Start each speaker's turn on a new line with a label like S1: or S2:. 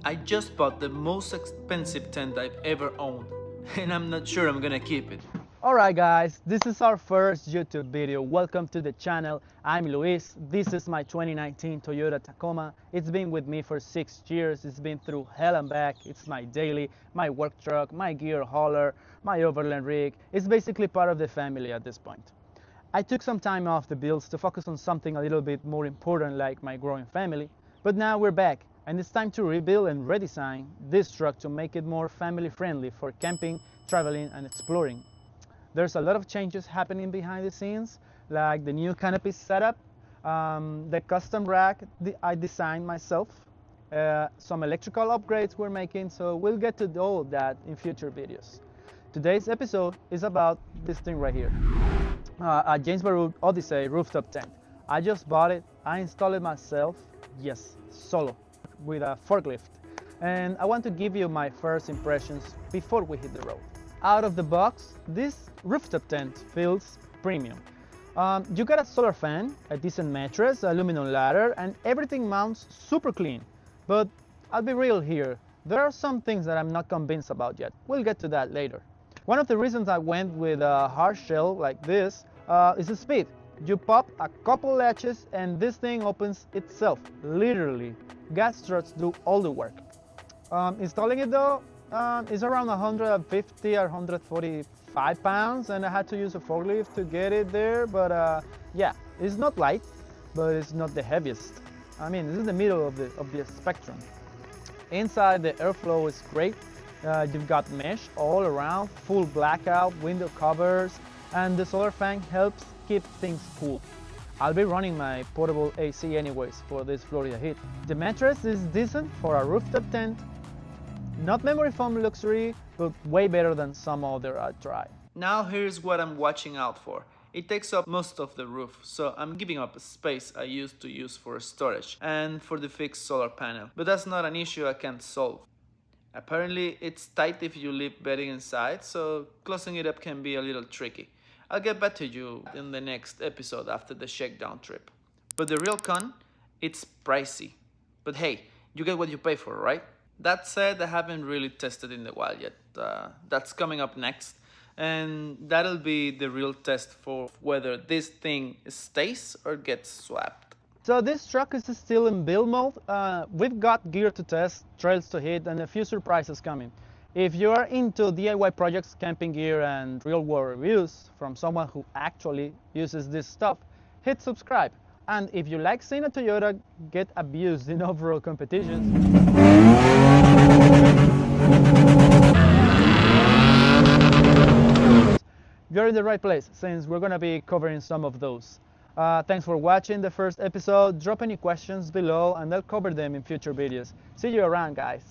S1: I just bought the most expensive tent I've ever owned, and I'm not sure I'm gonna keep it.
S2: Alright guys, this is our first YouTube video. Welcome to the channel. I'm Luis. This is my 2019 Toyota Tacoma. It's been with me for 6 years. It's been through hell and back. It's my daily, my work truck, my gear hauler, my overland rig. It's basically part of the family at this point. I took some time off the builds to focus on something a little bit more important like my growing family. But now we're back and it's time to rebuild and redesign this truck to make it more family friendly for camping, traveling and exploring. There's a lot of changes happening behind the scenes, like the new canopy setup, the custom rack I designed myself, some electrical upgrades we're making, so we'll get to all of that in future videos. Today's episode is about this thing right here, a Baroud Odyssey rooftop tent. I just bought it, I installed it myself, yes, solo, with a forklift. And I want to give you my first impressions before we hit the road. Out of the box, this rooftop tent feels premium. You got a solar fan, a decent mattress, aluminum ladder, and everything mounts super clean. But I'll be real here, there are some things that I'm not convinced about yet. We'll get to that later. One of the reasons I went with a hard shell like this is the speed. You pop a couple latches and this thing opens itself, literally. Gas struts do all the work. Installing it though, it's around 150 or 145 pounds and I had to use a forklift to get it there, but yeah, it's not light, but it's not the heaviest. I mean, this is the middle of the spectrum. Inside the airflow is great. You've got mesh all around, full blackout, window covers, and the solar fan helps keep things cool. I'll be running my portable AC anyways for this Florida heat. The mattress is decent for a rooftop tent. Not memory foam luxury, but way better than some other I tried.
S1: Now here's what I'm watching out for. It takes up most of the roof, so I'm giving up space I used to use for storage and for the fixed solar panel. But that's not an issue I can't solve. Apparently it's tight if you leave bedding inside, so closing it up can be a little tricky. I'll get back to you in the next episode after the shakedown trip. But the real con, it's pricey. But hey, you get what you pay for, right? That said, I haven't really tested in the wild yet. That's coming up next. And that'll be the real test for whether this thing stays or gets swapped.
S2: So this truck is still in build mode. We've got gear to test, trails to hit, and a few surprises coming. If you are into DIY projects, camping gear, and real-world reviews from someone who actually uses this stuff, hit subscribe. And if you like seeing a Toyota get abused in overall competitions, you're in the right place, since we're going to be covering some of those. Thanks for watching the first episode. Drop any questions below and I'll cover them in future videos. See you around, guys.